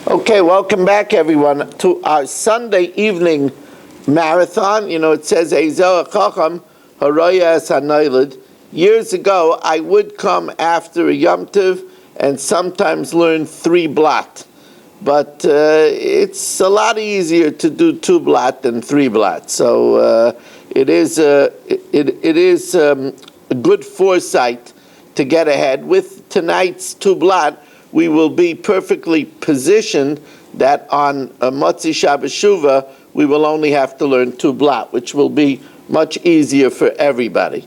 Okay, welcome back, everyone, to our Sunday evening marathon. It says, Eizel Chacham Haroya Es HaNoiled. Years ago, I would come after a Yom Tov and sometimes learn 3 blot. But it's a lot easier to do 2 blot than 3 blot. So it is a good foresight to get ahead. With tonight's 2 blot, we will be perfectly positioned that on a Motzi Shabbos Shuvah, we will only have to learn 2 blot, which will be much easier for everybody.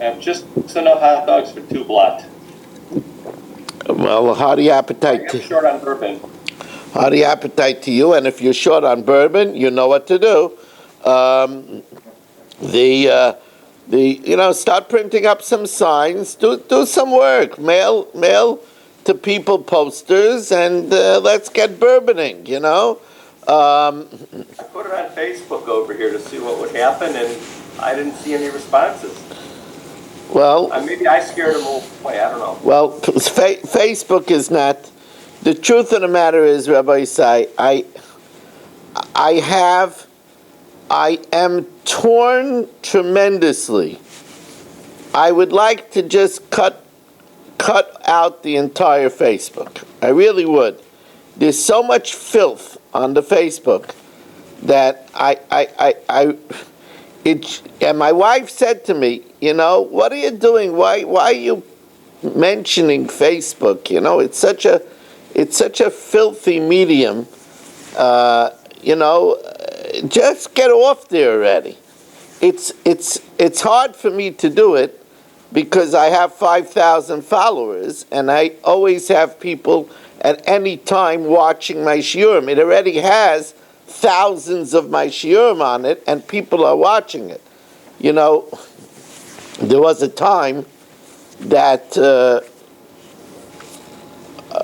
And just enough hot dogs for 2 blot. Well, hearty appetite. I'm short on bourbon. Hearty appetite to you, and if you're short on bourbon, you know what to do. Start printing up some signs. Do some work. Mail to people posters, and let's get bourboning. I put it on Facebook over here to see what would happen, and I didn't see any responses. Well, maybe I scared them away. I don't know. Well, Facebook is not. The truth of the matter is, Rabbi Isai, I am torn tremendously. I would like to just cut out the entire Facebook. I really would. There's so much filth on the Facebook that and my wife said to me, what are you doing? Why are you mentioning Facebook? It's such a filthy medium. Just get off there already. It's hard for me to do it because I have 5,000 followers and I always have people at any time watching my shiurim. It already has thousands of my shiurim on it and people are watching it. There was a time that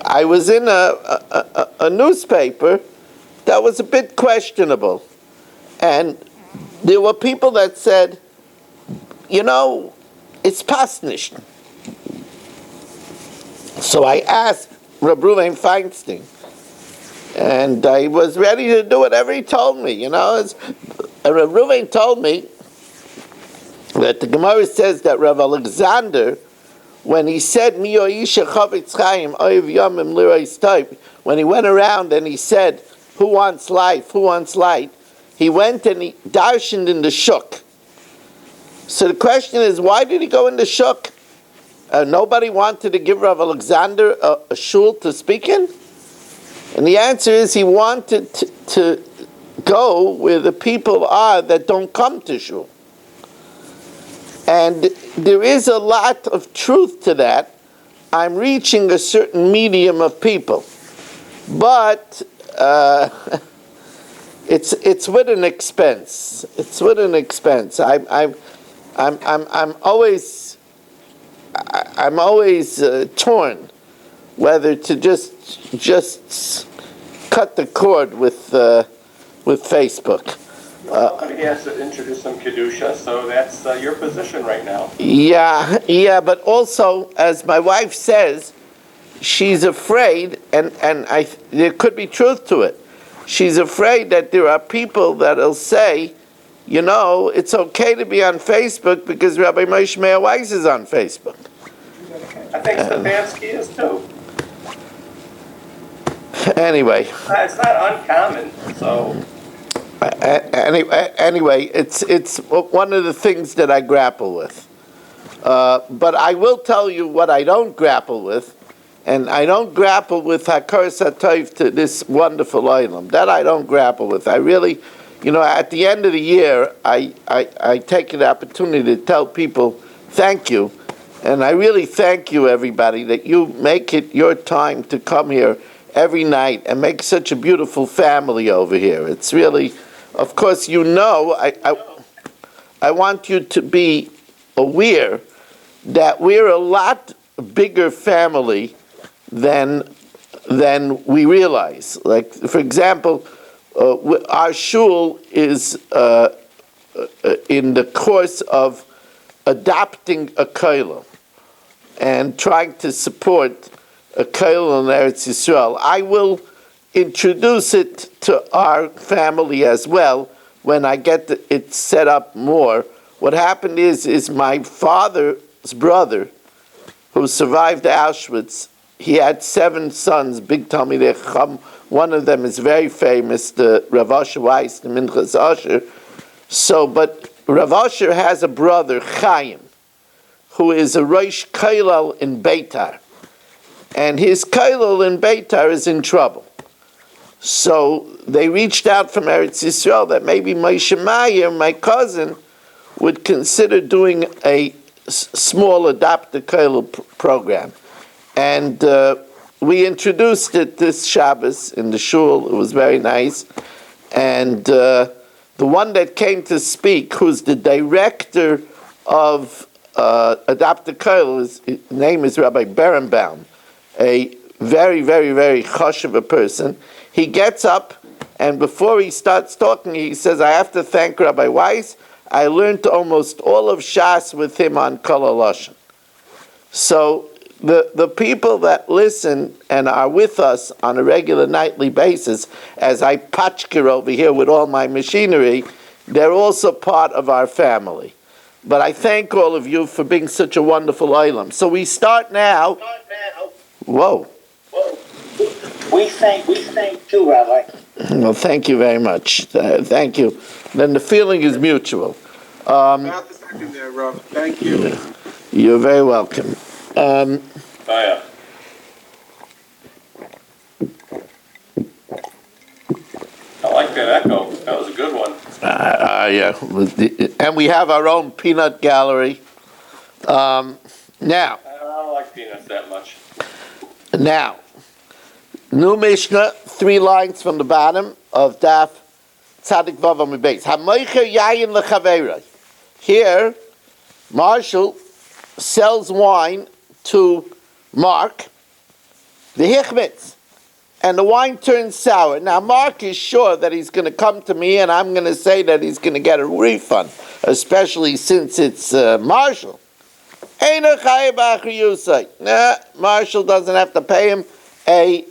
I was in a newspaper that was a bit questionable. And there were people that said, it's pasnish. So I asked Reb Ruvain Feinstein, and I was ready to do whatever he told me. Reb Ruvain told me that the Gemara says that Rav Alexander, when he said, when he went around and he said, who wants life, who wants light, he went and he darshaned in the shuk. So the question is, why did he go in the shuk? Nobody wanted to give Rav Alexander a shul to speak in? And the answer is he wanted to go where the people are that don't come to shul. And there is a lot of truth to that. I'm reaching a certain medium of people. But it's with an expense. It's with an expense. I'm always torn whether to just cut the cord with Facebook. Somebody has to introduce some kedusha, so that's your position right now. Yeah, but also, as my wife says, she's afraid, and there could be truth to it. She's afraid that there are people that'll say, it's okay to be on Facebook because Rabbi Moshe Meir Weiss is on Facebook. I think Stefanski is too. Anyway. It's not uncommon, so. Anyway, it's one of the things that I grapple with. But I will tell you what I don't grapple with. And I don't grapple with Hakaras HaTov to this wonderful olam. That I don't grapple with. I really, at the end of the year, I take an opportunity to tell people thank you. And I really thank you, everybody, that you make it your time to come here every night and make such a beautiful family over here. It's really, of course, I want you to be aware that we're a lot bigger family than we realize. Like, for example, our shul is in the course of adopting a kollel. and trying to support a kollel in Eretz Yisrael. I will introduce it to our family as well when I get it set up more. What happened is my father's brother, who survived Auschwitz, he had 7 sons, big Talmidei Chacham. One of them is very famous, the Rav Asher Weiss, the Minchas Asher. But Rav Asher has a brother, Chaim, who is a Rosh Kollel in Beitar. And his kollel in Beitar is in trouble. So they reached out from Eretz Yisrael that maybe Moshe Mayer, my cousin, would consider doing a small adopted kollel program. And we introduced it this Shabbos in the shul. It was very nice. And the one that came to speak, who's the director of adopted kollel, his name is Rabbi Berenbaum, a very, very, very chashuv a person. He gets up, and before he starts talking, he says, I have to thank Rabbi Weiss. I learned almost all of Shas with him on Kol HaLashon. So the people that listen and are with us on a regular nightly basis, as I patchker over here with all my machinery, they're also part of our family. But I thank all of you for being such a wonderful olam. So we start now. Whoa. We thank you, Rabbi. Well, thank you very much. Thank you. Then the feeling is mutual. About the second there, Rob. Thank you. You're very welcome. Oh, yeah. I like that echo. That was a good one. Yeah. And we have our own peanut gallery. Now. I don't like peanuts that much. Now, new Mishnah, 3 lines from the bottom of Daf Tzadik Vav Amud Beis. Hamoicher yayin lechaveiroi. Here, Marshall sells wine to Mark, the Hichmitz, and the wine turns sour. Now, Mark is sure that he's going to come to me, and I'm going to say that he's going to get a refund, especially since it's Marshall. Nah, Marshall doesn't have to pay him a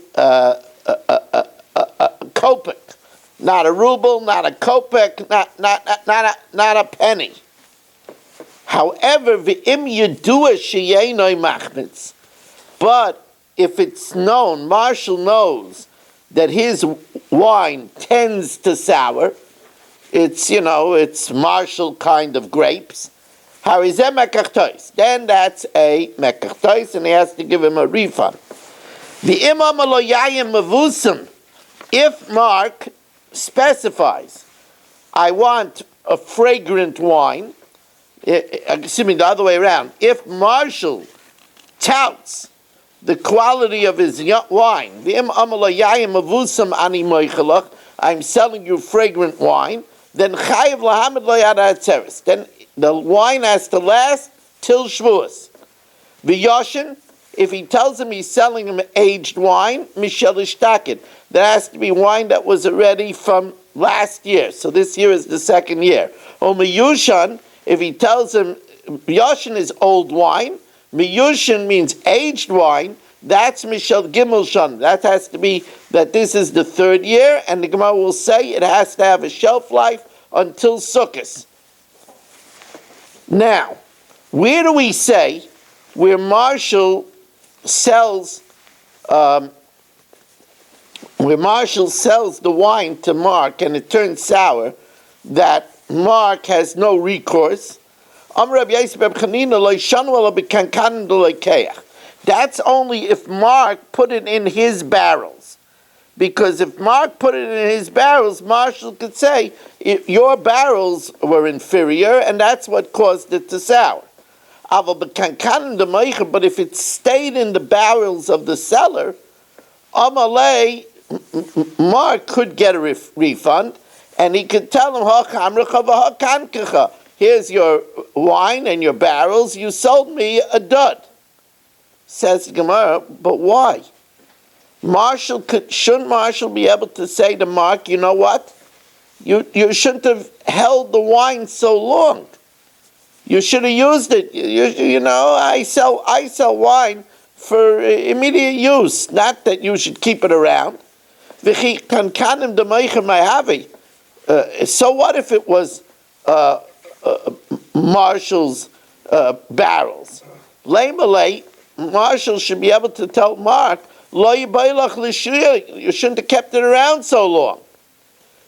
kopek, not a ruble, not a kopek, not a penny. However, v'im yedua sheyeinoi machmitz, but if it's known, Marshall knows that his wine tends to sour. It's Marshall kind of grapes. Then that's a mekachtois, and he has to give him a refund. If Mark specifies, I want a fragrant wine, the other way around, if Marshall touts the quality of his wine, I'm selling you fragrant wine, then the wine has to last till Shavuos. V'yoshin, if he tells him he's selling him aged wine, mishel ishtakin. That has to be wine that was already from last year. So this year is the 2nd year. Or miyushan, if he tells him Yoshin is old wine, miyushan means aged wine. That's mishel gimel shan. That has to be that this is the 3rd year, and the Gemara will say it has to have a shelf life until Sukkot. Now, where do we say where Marshall sells the wine to Mark and it turns sour, that Mark has no recourse? That's only if Mark put it in his barrels. Because if Mark put it in his barrels, Marshall could say, your barrels were inferior, and that's what caused it to sour. But if it stayed in the barrels of the seller, Mark could get a refund, and he could tell him, here's your wine and your barrels, you sold me a dud. Says Gemara, but why? Shouldn't Marshall be able to say to Mark, you know what? You shouldn't have held the wine so long. You should have used it. You know, I sell wine for immediate use, not that you should keep it around. So what if it was Marshall's barrels? Marshall should be able to tell Mark, you shouldn't have kept it around so long.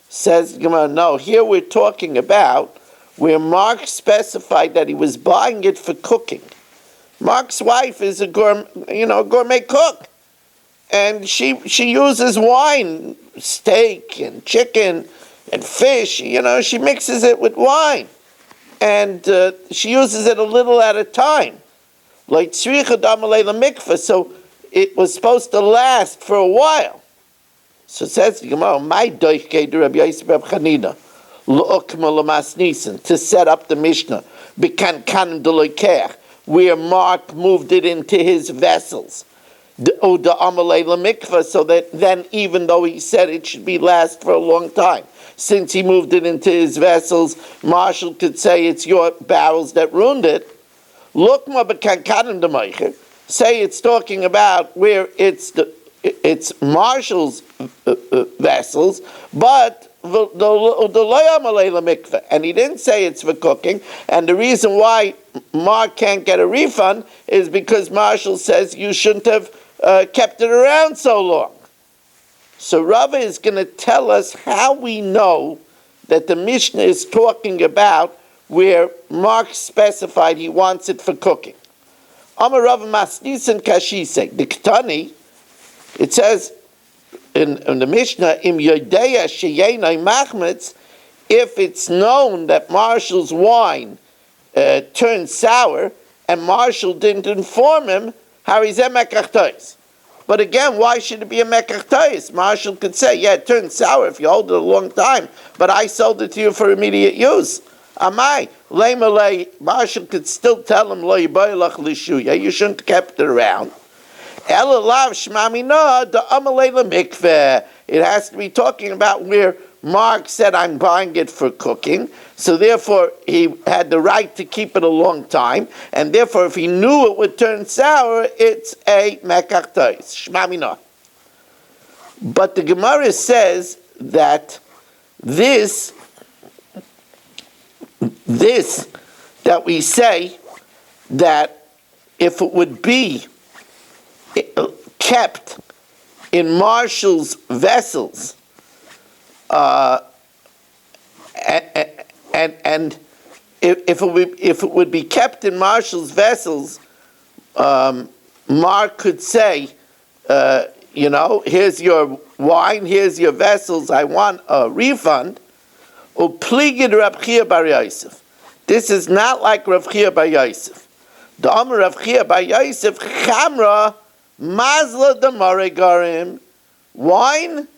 Says Gemara, no, here we're talking about where Mark specified that he was buying it for cooking. Mark's wife is a gourmet cook, and she uses wine, steak and chicken and fish. She mixes it with wine, and she uses it a little at a time. Like tzricha damalei lemikvah, so it was supposed to last for a while. So it says Gemara, my doichke de Rabbi Yosef Reb Chanina, l'okma l'mas nisan, to set up the Mishnah, bekan kanim deloikech, where Mark moved it into his vessels, the amalei lemikvah, so that then even though he said it should be last for a long time, since he moved it into his vessels, Marshall could say it's your barrels that ruined it. L'okma bekan kanim demoicher, say it's talking about where it's Marshall's vessels, but and he didn't say it's for cooking. And the reason why Mark can't get a refund is because Marshall says you shouldn't have kept it around so long. So Rava is going to tell us how we know that the Mishnah is talking about where Mark specified he wants it for cooking. Amar Rava Masnisan Kashise, the Ketani, it says in the Mishnah, Im Yodeya Sheyenai Machmetz, if it's known that Marshall's wine turned sour and Marshall didn't inform him, Harizeh Mekachtois. But again, why should it be a Mekachtois? Marshall could say, yeah, it turned sour if you hold it a long time, but I sold it to you for immediate use. Amai, Leimalei, Marshall could still tell him, Lo Yibayalach Lishuya, you shouldn't have kept it around. It has to be talking about where Mark said, I'm buying it for cooking, so therefore he had the right to keep it a long time, and therefore if he knew it would turn sour, it's a mekachtois, shmamina. But the Gemara says that this that we say that if it would be kept in Marshall's vessels, and if it would be kept in Marshall's vessels, Mark could say, here's your wine, here's your vessels, I want a refund. Upligid Rav Chia bar Yosef. This is not like Rav Chia bar Yosef. The Amar Rav Chia bar Yosef Chamra Mazla Damare Garim. Wine,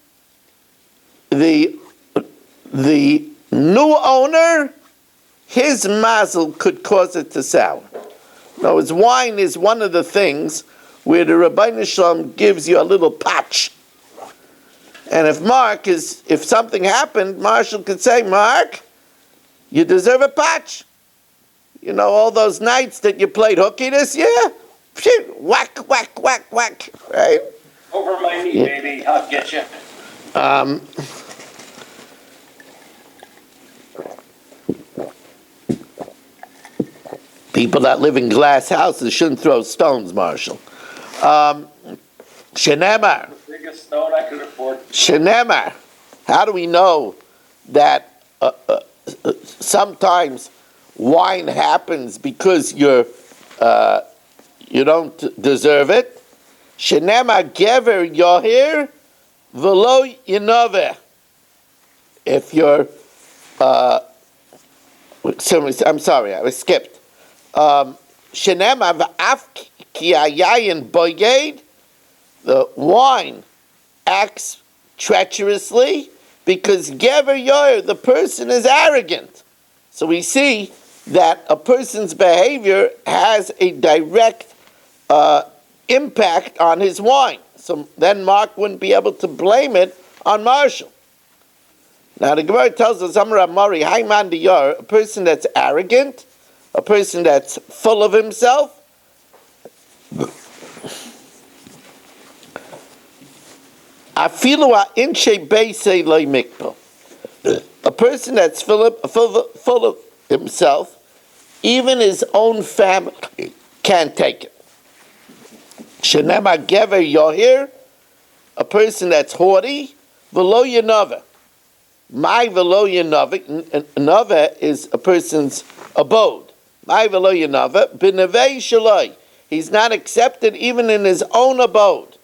the new owner, his mazel could cause it to sour. Now, his wine is one of the things where the Rabbeinu Shalom gives you a little patch. And if something happened, Marshall could say, Mark, you deserve a patch. All those nights that you played hooky this year? Whack, whack, whack, whack, right? Over my knee, baby. I'll get you. People that live in glass houses shouldn't throw stones, Marshall. Shenemar. Biggest stone I could afford. Shenemar. How do we know that sometimes wine happens because you don't deserve it? Shenemar gever yohir v'lo yinoveh. If you're, I'm sorry, I was skipped. Shenemar v'af ki hayayin boyed. The wine acts treacherously because gever yoher, the person is arrogant. So we see that a person's behavior has a direct impact on his wine. So then Mark wouldn't be able to blame it on Marshall. Now the Gemara tells us, Amar Amari, Haiman Diyar, a person that's arrogant, a person that's full of himself. Afilu ha'inshei beisei lo mikpel. A person that's full of himself, even his own family can't take it. Shenema gever yohir, a person that's haughty, v'lo yenove. My v'lo yenove, nove is a person's abode. My v'lo yenove, b'nevei shaloi. He's not accepted even in his own abode.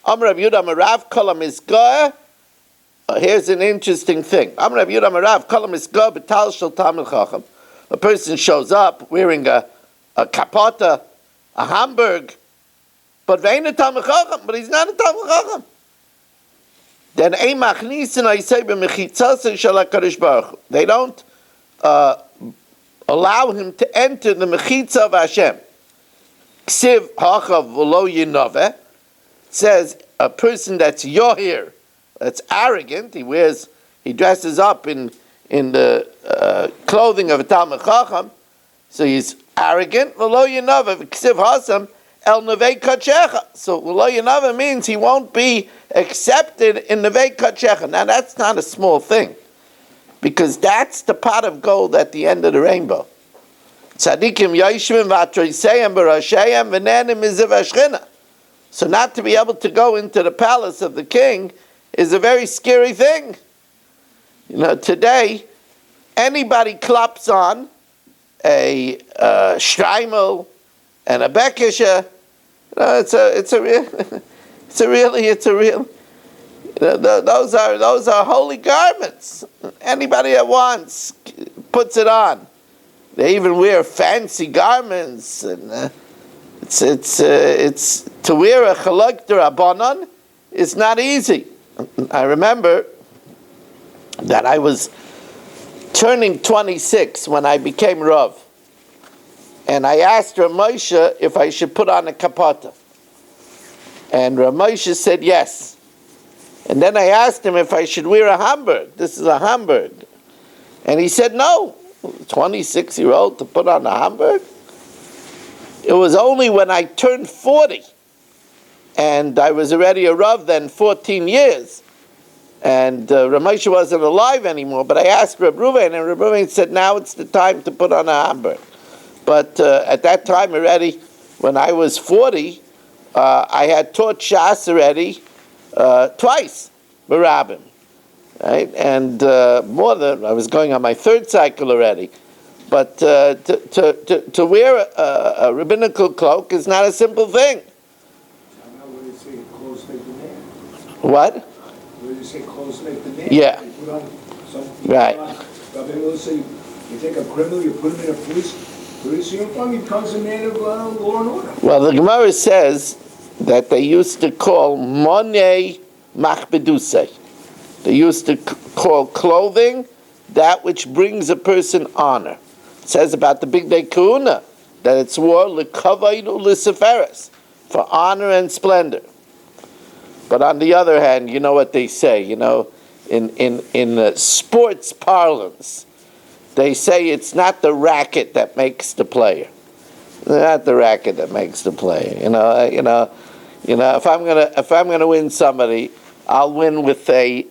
Amar Rav Yehuda Amar Rav kol hamizgah. Here's an interesting thing. Amar Rav Yehuda Amar Rav kol hamizgah b'tal shel talmid chacham. A person shows up wearing a kapota, a Hamburg, but ve'ein a talmid chacham, but he's not a talmid chacham. Then ein machnisin ha'isei b'mechitzasei shel HaKadosh Baruch Hu. They don't allow him to enter the mechitza of Hashem. Ksiv hachav v'lo yinoveh says a person that's yohir, that's arrogant. He dresses up in the clothing of a talmid chacham, so he's arrogant. V'lo yinoveh ksiv hasam el nevei kadshecha. So v'lo yinoveh means he won't be accepted in nevei kadshecha. Now that's not a small thing, because that's the pot of gold at the end of the rainbow. Tzadikim yoshvim v'atroiseyem b'rasheyem v'nenim miziv hashchina. So not to be able to go into the palace of the king is a very scary thing. Today, anybody claps on a Streimel and a Bekisha. Those are holy garments. Anybody that wants puts it on. They even wear fancy garments, and it's to wear a chalak d'Rabbanan is not easy. I remember that I was turning 26 when I became Rav, and I asked Rav Moshe if I should put on a kapata, and Rav Moshe said yes. And then I asked him if I should wear a Hamburg. This is a Hamburg, and he said no. 26-year-old to put on a Hamburg? It was only when I turned 40, and I was already a Rav then 14 years, and Rav Moshe wasn't alive anymore, but I asked Reb Ruvain, and Reb Ruvain said, now it's the time to put on a Hamburg. But at that time already, when I was 40, I had taught Shas already twice, Barabim. Right? And more than, I was going on my third cycle already. But to wear a rabbinical cloak is not a simple thing. What? Where you say close like the man? Yeah. You put on some, Right. Rabbi will say, you take a criminal, you put him in a police uniform, he becomes a man of law and order. Well, the Gemara says that they used to call monei machbedusei. They used to call clothing that which brings a person honor. It says about the big day kahuna that it's wore lekavaydu l'seferes, for honor and splendor. But on the other hand, you know what they say, in sports parlance, they say it's not the racket that makes the player. Not the racket that makes the player. If I'm gonna win somebody, I'll win with a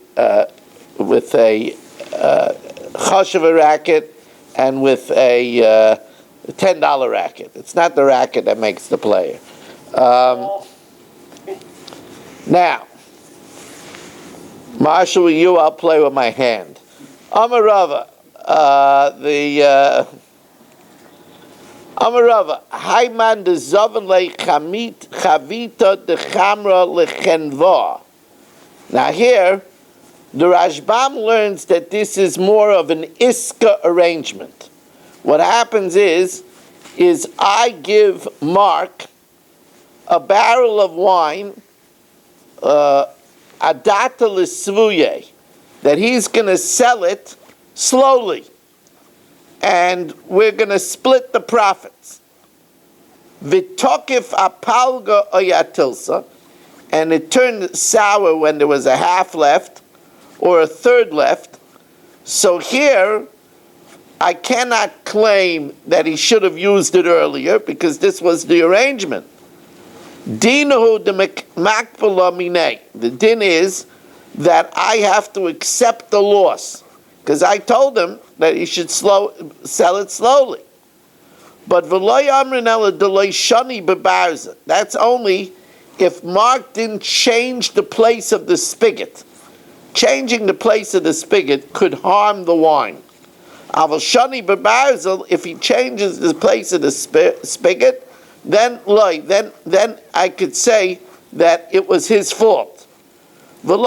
chashuva racket and with a $10 racket. It's not the racket that makes the player. Now, Marshall, with you, I'll play with my hand. Amarava, Amarava, Hayman de Zovan le Chavita de Chamra le Chenva. Now here, the Rashbam learns that this is more of an Iska arrangement. What happens is I give Mark a barrel of wine, adata l'svuye, that he's going to sell it slowly, and we're going to split the profits. V'tokif apalga oyatilsa, and it turned sour when there was a half left or a third left. So here, I cannot claim that he should have used it earlier because this was the arrangement. Dinahu de makbala minay. The din is that I have to accept the loss because I told him that he should sell it slowly. But v'loy amrin ela delay shani bebarza. That's only if Mark didn't change the place of the spigot. Changing the place of the spigot could harm the wine. Aval shani bebarza, if he changes the place of the spigot, then I could say that it was his fault. And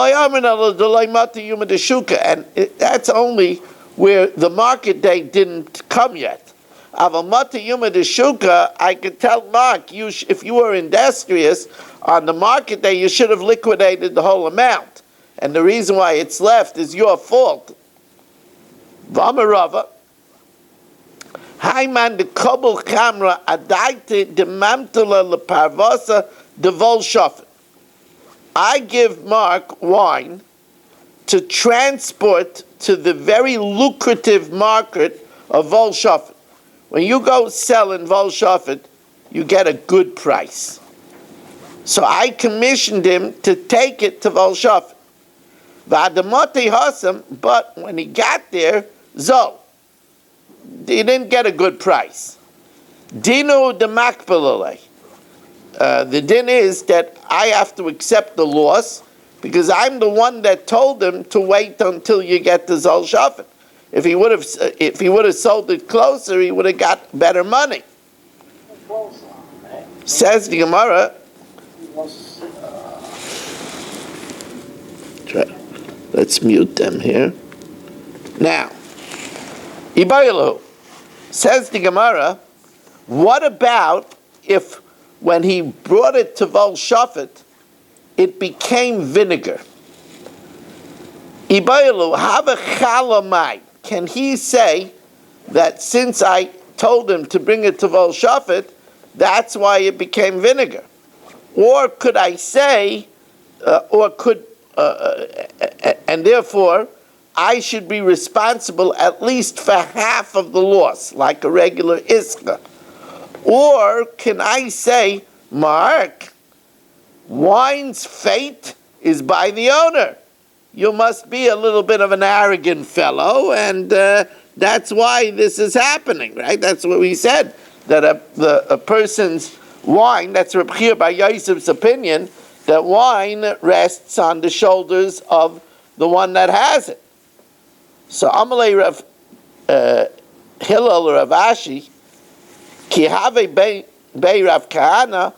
that's only where the market day didn't come yet. I could tell Mark, if you were industrious on the market day, you should have liquidated the whole amount. And the reason why it's left is your fault. Vamarava. Haiman de kobel kamra adaite de mamtula le parvasa de vol shofet. I give Mark wine to transport to the very lucrative market of vol shofet. When you go sell in vol shofet, you get a good price. So I commissioned him to take it to vol shofet. V'adamote hasam, but when he got there, zol. He didn't get a good price. Dinu de makbalale. The din is that I have to accept the loss because I'm the one that told him to wait until you get the Zol Shafet. If he would have sold it closer, he would have got better money. Says the Gemara. Let's mute them here. Now, Ibayelu, says the Gemara, what about if when he brought it to Vol Shafet, it became vinegar? Ibayelu, have a chalamai. Can he say that since I told him to bring it to Vol Shafet, that's why it became vinegar? Or could I say, and therefore, I should be responsible at least for half of the loss, like a regular iska? Or can I say, Mark, wine's fate is by the owner. You must be a little bit of an arrogant fellow, and that's why this is happening, right? That's what we said, that a person's wine, that's Reb Chia by Yosef's opinion, that wine rests on the shoulders of the one that has it. So Amalei Rav Hillel Rav Ashi, ki have Bei Rav Kahana,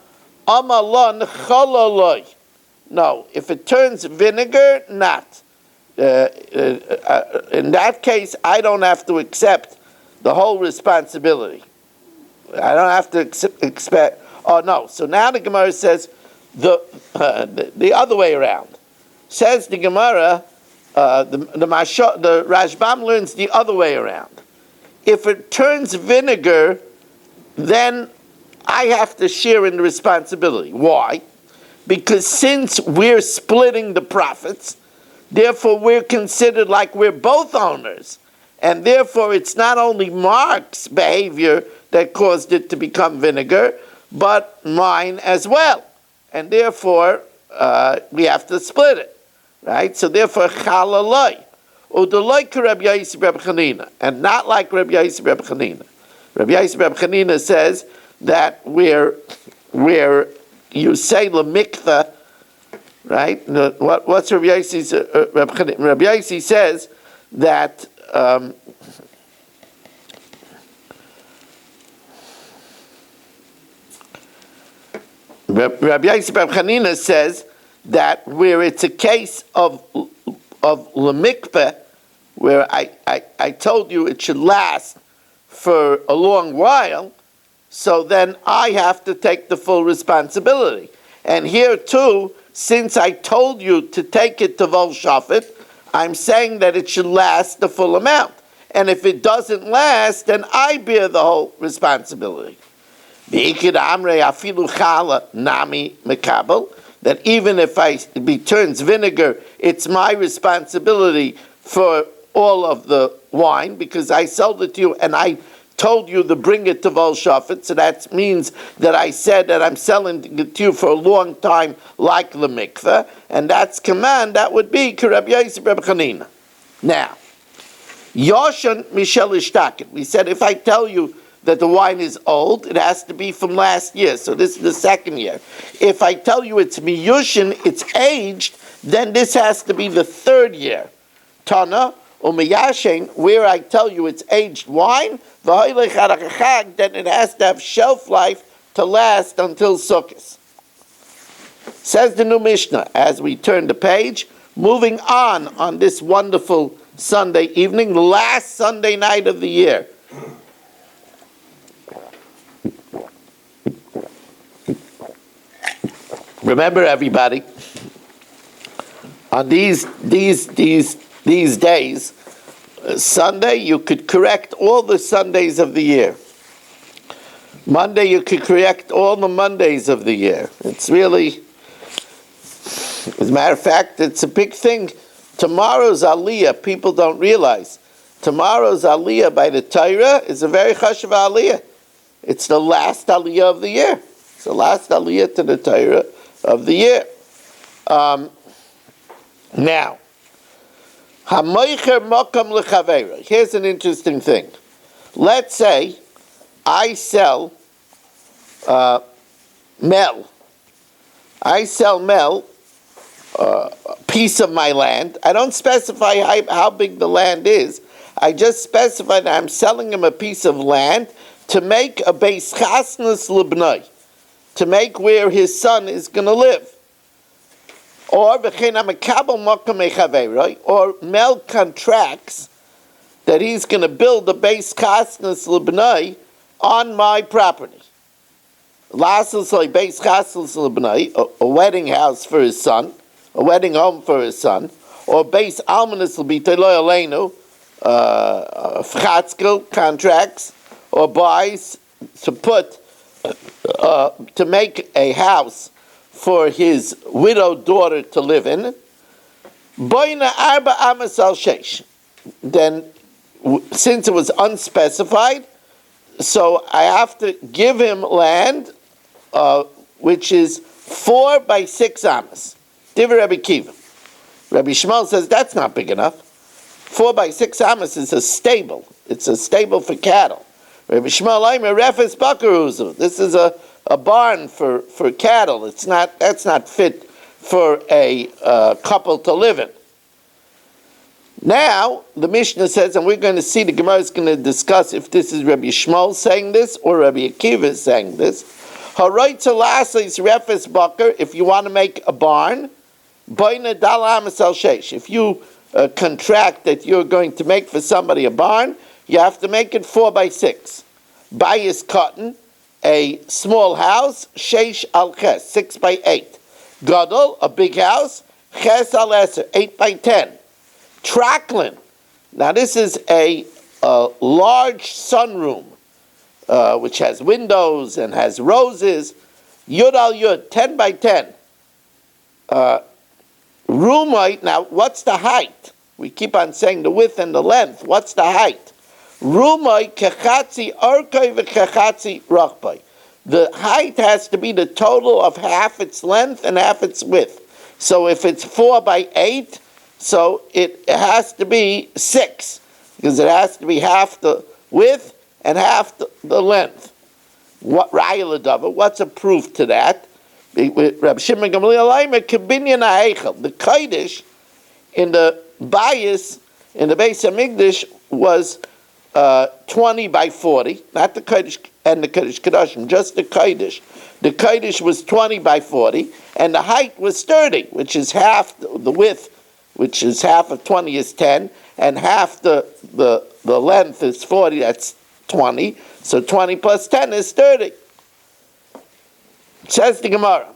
Amalon Cholaloi. No, if it turns vinegar, not. In that case, I don't have to accept the whole responsibility. I don't have to expect. Oh no! So now the Gemara says the other way around. Says the Gemara. The Rashbam learns the other way around. If it turns vinegar, then I have to share in the responsibility. Why? Because since we're splitting the profits, therefore we're considered like we're both owners. And therefore it's not only Mark's behavior that caused it to become vinegar, but mine as well. And therefore we have to split it. Right? So therefore, chalaloi. Udaloi ka Rabbi Yosef Reb Chanina. And not like Rabbi Yosef Reb Chanina. Rabbi Yosef Reb Chanina says that where you say lemikta, right? What's Rabbi Yosef's Reb Chanina? Rabbi Yosef says that Rabbi Yosef Reb Chanina says that where it's a case of lemikpeh, where I told you it should last for a long while, so then I have to take the full responsibility. And here too, since I told you to take it to Vol Shafet, I'm saying that it should last the full amount. And if it doesn't last, then I bear the whole responsibility. That even if it turns vinegar, it's my responsibility for all of the wine because I sold it to you and I told you to bring it to Vol Shafet, so that means that I said that I'm selling it to you for a long time like the mikveh, and that's command, that would be Kereb Yosef Reb Chanina. Now, Yoshan Mishel Ishtakin. We said if I tell you that the wine is old, it has to be from last year, so this is the second year. If I tell you it's Miyushin, it's aged, then this has to be the third year. Tana, Umiyashin, where I tell you it's aged wine, then it has to have shelf life to last until Sukkot. Says the new Mishnah, as we turn the page, moving on this wonderful Sunday evening, the last Sunday night of the year. Remember, everybody, on these days, Sunday, you could correct all the Sundays of the year. Monday, you could correct all the Mondays of the year. It's really, as a matter of fact, it's a big thing. Tomorrow's Aliyah, people don't realize. Tomorrow's Aliyah by the Torah is a very chashuv Aliyah. It's the last Aliyah of the year. It's the last Aliyah to the Torah of the year. Now, here's an interesting thing. Let's say I sell Mel. I sell Mel a piece of my land. I don't specify how big the land is. I just specify that I'm selling him a piece of land to make a beis chasnas libnai, to make where his son is going to live. Or Mel contracts that he's going to build a beis chasnas libnai on my property. Beis chasnas libnai, a wedding house for his son, a wedding home for his son, or beis almanis libitay lo aleinu, fchatzkel contracts, or buys to put to make a house for his widowed daughter to live in. Boina arba amas al sheish. Then, since it was unspecified, so I have to give him land, which is 4 by 6 amas. Divrei Rabbi Kiva. Rabbi Shmuel says that's not big enough. 4 by 6 amas is a stable. It's a stable for cattle. Rabbi Shmuel Aimer refes bakaruzu. This is a barn for cattle. That's not fit for a couple to live in. Now the Mishnah says, and we're going to see, the Gemara is going to discuss if this is Rabbi Shmuel saying this or Rabbi Akiva saying this. Refes bakar. If you want to make a barn, if you contract that you're going to make for somebody a barn, you have to make it 4 by 6. Bayis cotton, a small house, sheish al ches, 6 by 8. Gadol, a big house, ches al eser, 8 by 10. Traklin, now this is a large sunroom, which has windows and has roses. Yud al yud, 10 by 10. Rumite, now what's the height? We keep on saying the width and the length. What's the height? Rumai kechatzi orkai v'kechatzi rachbai. The height has to be the total of half its length and half its width. So if it's 4 by 8, so it has to be 6, because it has to be half the width and half the length. What Raya Ladava? What's a proof to that? Reb Shimon Gamliel Aimer kibinyan ha'eichel. The kodesh in the bayis in the Beis Hamikdash was 20 by 40, not the Kodesh and the Kodesh Kedoshim, just the Kodesh. The Kodesh was 20 by 40, and the height was 30, which is half the width, which is half of 20 is 10, and half the length is 40, that's 20, so 20 plus 10 is 30. Says the Gemara,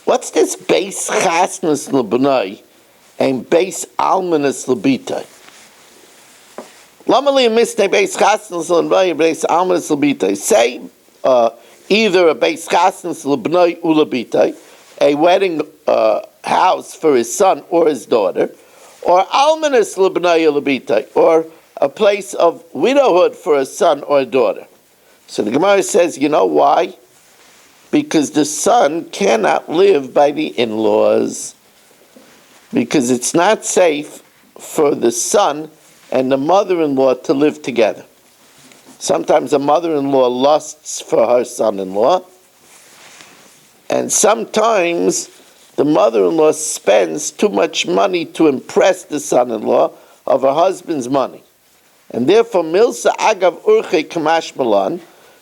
what's this beis chasnas l'bnai and beis almanis l'bitai? Lamali misne beis chasnas l'bnai and beis almanis l'bitai. Say either a beis chasnas l'bnai u'l'bitai, a wedding house for his son or his daughter, or almanis lebnaya lebita, or a place of widowhood for a son or a daughter. So the Gemara says, you know why? Because the son cannot live by the in-laws. Because it's not safe for the son and the mother-in-law to live together. Sometimes a mother-in-law lusts for her son-in-law, and sometimes the mother-in-law spends too much money to impress the son-in-law of her husband's money. And therefore, milsa agav urche kamash malan,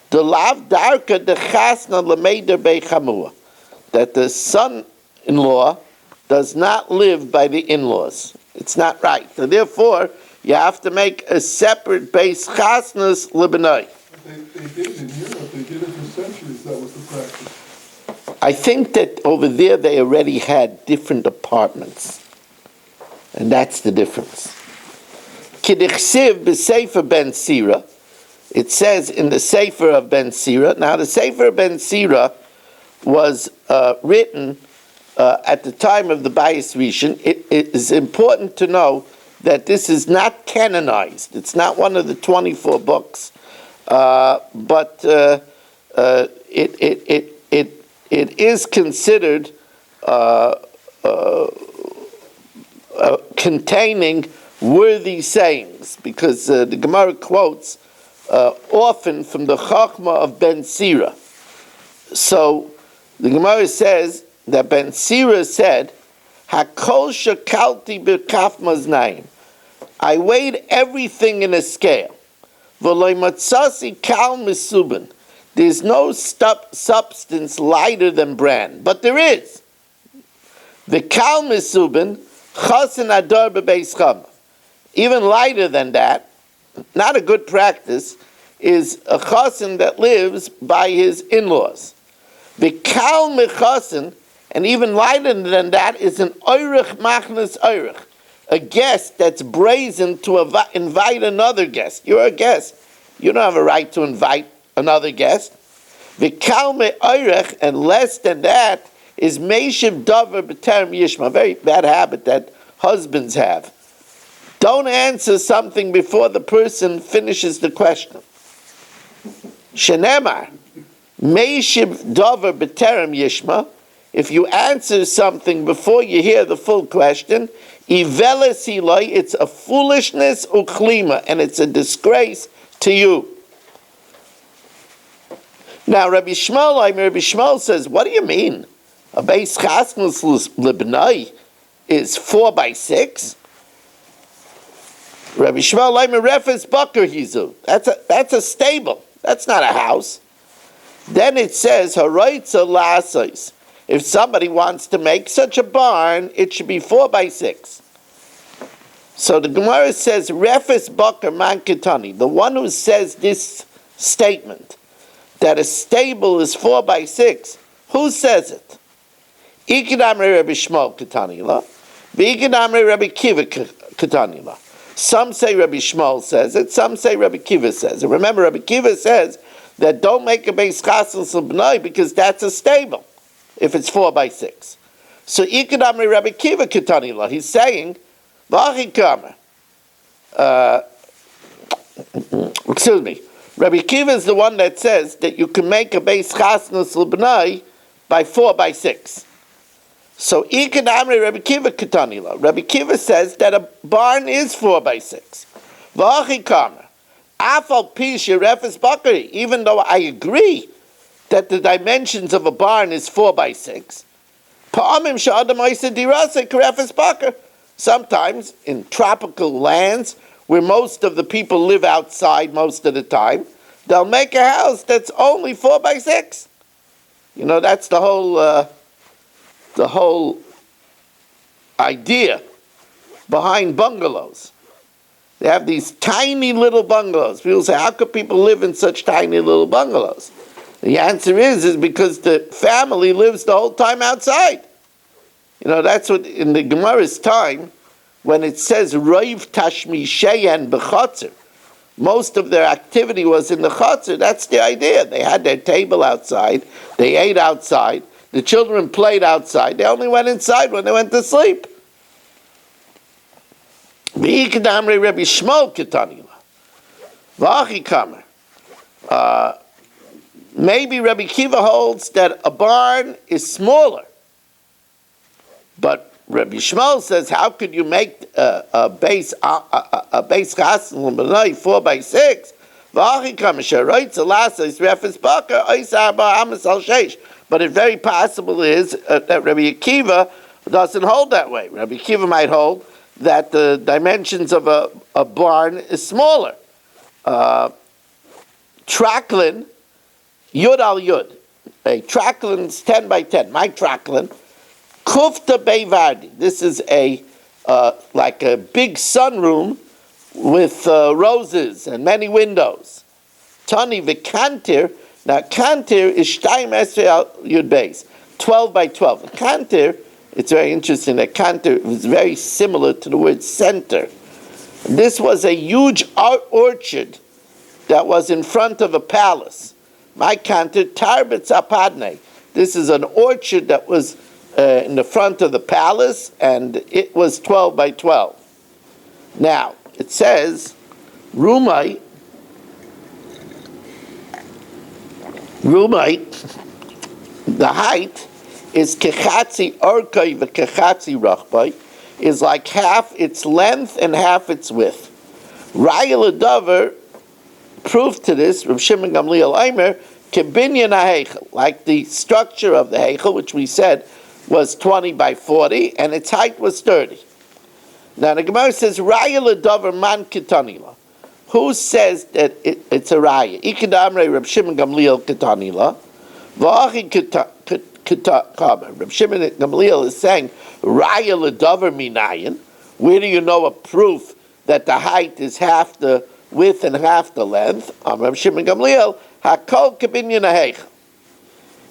the lav darka de chasna lemeder bechamua, that the son-in-law does not live by the in-laws. It's not right. So therefore, you have to make a separate base chasnas lebenai. They did in Europe. They did it for centuries. That was the practice. I think that over there they already had different apartments. And that's the difference. Kidichsiv b'sefer ben Sira. It says in the Sefer of Ben Sira. Now the Sefer of Ben Sira was written at the time of the Bayis Rishon. It is important to know that this is not canonized. It's not one of the 24 books. But it is considered containing worthy sayings, because the Gemara quotes often from the Chachma of Ben Sira. So the Gemara says that Ben Sira said, "Hakol shakalti b'kaf maznayim." I weighed everything in a scale. V'loy matzasi kal misubin. There's no substance lighter than bran, but there is. The kal misubin chasen adar b'beis chama. Even lighter than that, not a good practice, is a chasen that lives by his in-laws. The kal mechasen, and even lighter than that, is an oirich machnas oirich, a guest that's brazen to invite another guest. You're a guest. You don't have a right to invite another guest. The kalme oirech, and less than that, is meishiv davar b'terem yishma, a very bad habit that husbands have. Don't answer something before the person finishes the question. Shenemar, meishiv davar b'terem yishma, if you answer something before you hear the full question, iveles hiloi, it's a foolishness uklima, and it's a disgrace to you. Now, Rabbi Shmuel says, what do you mean? A beis chasnus libnai is 4x6? Rabbi Shmuel refers baker hizu. That's a stable. That's not a house. Then it says, haroitza lasais. If somebody wants to make such a barn, it should be 4x6. So the Gemara says, refes baker man ketani. The one who says this statement, that a stable is 4x6, who says it? Ikidamre Rabbi Shmuel Ketanila, Ikidamre Rabbi Kiva Ketanila. Some say Rabbi Shmuel says it, some say Rabbi Kiva says it. Remember, Rabbi Kiva says that don't make a beis chasnus l'bnai because that's a stable, if it's 4x6. So Ikidamre Rabbi Kiva Ketanila, he's saying, excuse me, Rabbi Kiva is the one that says that you can make a beis chasnus l'bnai by 4x6. So Ikan Amri Rabbi Kiva Ketanila. Rabbi Kiva says that a barn is 4x6. V'achi kamer afal pisha refes bakari. Even though I agree that the dimensions of a barn is 4x6, pa'amim sha'adam oisa dirase karefes bakar. Sometimes in tropical lands where most of the people live outside most of the time, they'll make a house that's only 4x6. You know, that's the whole idea behind bungalows. They have these tiny little bungalows. People say, how could people live in such tiny little bungalows? The answer is because the family lives the whole time outside. You know, that's what, in the Gemara's time, when it says, Roiv Tashmi Sheyan B'chotzer, most of their activity was in the chotzer. That's the idea. They had their table outside. They ate outside. The children played outside. They only went inside when they went to sleep. V'ikadamre Rabbi Shmuel Ketanila. V'achi Kamer. Maybe Rabbi Kiva holds that a barn is smaller. But Rabbi Shmuel says, how could you make a base chassan l'manai 4x6? V'achi Kamer sheroitz alasa is refes bakar ois arba amas al sheish. But it very possible is that Rabbi Akiva doesn't hold that way. Rabbi Akiva might hold that the dimensions of a barn is smaller. Tracklin, Yud al Yud. A tracklin's 10 by 10. My tracklin, Kufta Beivardi. This is like a big sunroom with roses and many windows. Tani v'kantir. Now, kantir is shtayim esrei yud beis, 12 by 12. Kantir, it's very interesting that kantir was very similar to the word center. This was a huge orchard that was in front of a palace. My kantir, tarbetz apadne. This is an orchard that was in the front of the palace, and it was 12 by 12. Now, it says, Rumai, the height is kechatzi orkai v'kechatzi rachbai, is like half its length and half its width. Raya l'davar, proof to this, Rav Shimon Gamliel Eimer, kebinyan ha'heichel, like the structure of the heichel, which we said was 20 by 40, and its height was 30. Now the Gemara says, Raya l'davar man ketanila. Who says that it's a raya? Ikadamrei Reb Shimon Gamliel Ketanila. V'achi Kamer. Reb Shimon Gamliel is saying raya l'davar minayin. Where do you know a proof that the height is half the width and half the length? Reb Shimon Gamliel hakol kebinyan ha'heichel.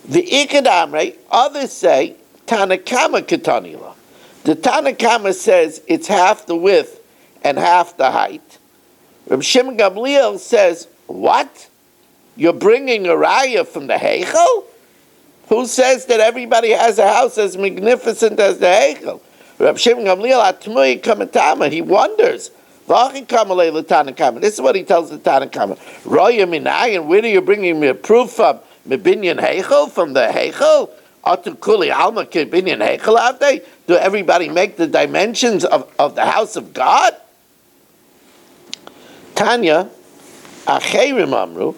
The Ikadamrei, others say Tanakama Ketanila. The Tanakama says it's half the width and half the height. Reb Shimon Gamliel says, what? You're bringing a raya from the Heichel? Who says that everybody has a house as magnificent as the Heichel? Reb Shimon Gamliel, Atmui Kamatama, he wonders. This is what he tells the Tanakama. Roya Minayan, where are you bringing me a proof from? Mebinyan Heichel, from the Heichel? Atu Kuli Alma Kibinyan Heichel out there? Do everybody make the dimensions of the house of God? Tanya, Acherim Amru,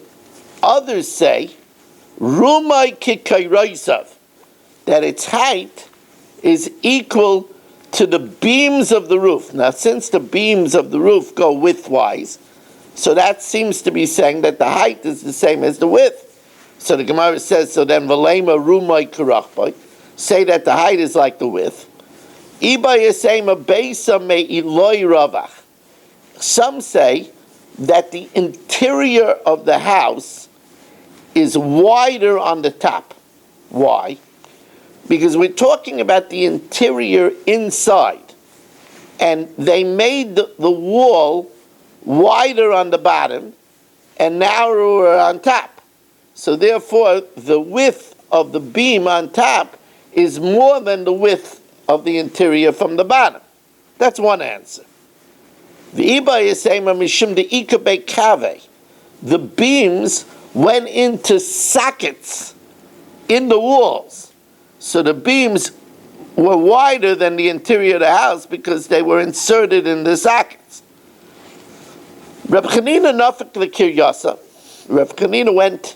others say, Rumai Kikairoisav, that its height is equal to the beams of the roof. Now, since the beams of the roof go widthwise, so that seems to be saying that the height is the same as the width. So the Gemara says, so then, Valema Rumai Karachbai, say that the height is like the width. Iba Yesema Beisa Me Iloi Ravach. Some say that the interior of the house is wider on the top. Why? Because we're talking about the interior inside. And they made the wall wider on the bottom and narrower on top. So therefore, the width of the beam on top is more than the width of the interior from the bottom. That's one answer. The beams went into sockets in the walls. So the beams were wider than the interior of the house because they were inserted in the sockets. Reb Chanina Nafik L'Kiryasa. Reb Chanina went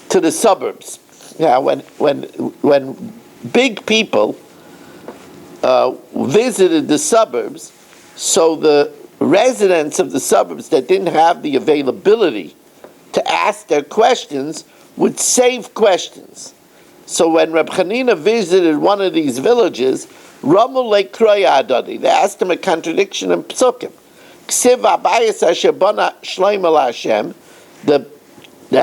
to the suburbs. Yeah, when big people visited the suburbs, so the residents of the suburbs that didn't have the availability to ask their questions would save questions. So when Reb Chanina visited one of these villages, Ramul Lekroya Adadi, they asked him a contradiction in Psukim. Ksiv Abayis Asher Bana Shlomo Hashem, the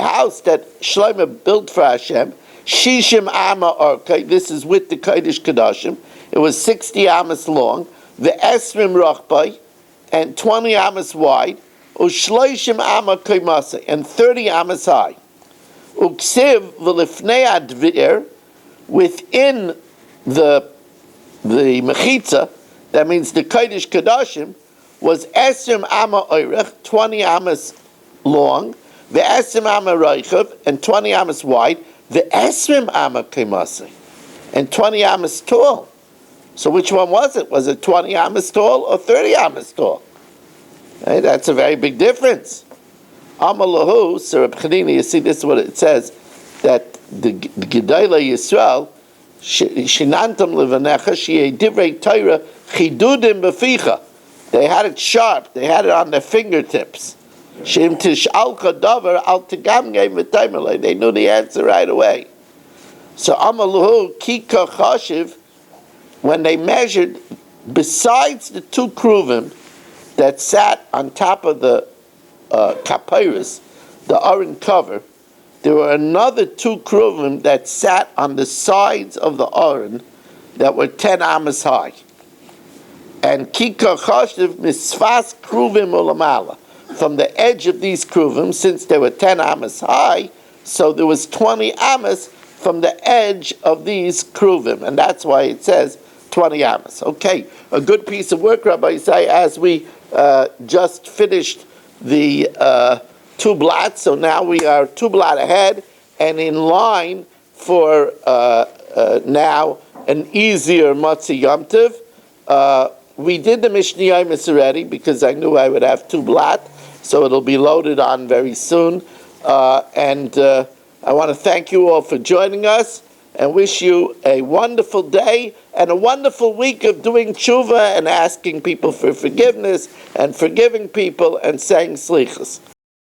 house that Shlomo built for Hashem, Shishim Ama Orkai, this is with the Kodesh Kodashim, it was 60 amas long, the Esrim Rachbai, and 20 amas wide, Ushloishim Ama Koimasa, and 30 amas high. Uksiv v'lifnei advir, within the mechitza, that means the kodesh kodashim, was Esrim Amma Oirech, 20 Amas long, the Esrim Amma Reichav, and 20 Amas wide, the Esrim Amma Kimasi, and 20 Amas tall. So which one was it? Was it 20 Amas tall or 30 Amas tall? Hey, that's a very big difference. Amalahu, so Reb Chanina, you see, this is what it says, that the Gedolei Yisrael, Shinantam Levanecha, Shei Divrei Torah, Chidudim Beficha. They had it sharp, they had it on their fingertips. Shem Tish'alka Davar, Al Tegamgei V'Taimelei. They knew the answer right away. So Amalahu, Kika Chashiv, when they measured, besides the two kruvim that sat on top of the kapyrus, the aron cover, there were another two kruvim that sat on the sides of the aron that were 10 amas high. And kika chashiv misfas kruvim ulamala. From the edge of these kruvim, since they were 10 amas high, so there was 20 amas from the edge of these kruvim, and that's why it says 20 amas. Okay, a good piece of work, Rabbi Isai, as we just finished the 2 blot, so now we are 2 blot ahead and in line for now an easier Matzi Yom Tov. We did the Mishnah Yomis already because I knew I would have 2 blot, so it'll be loaded on very soon. And I want to thank you all for joining us and wish you a wonderful day and a wonderful week of doing tshuva and asking people for forgiveness and forgiving people and saying slichas.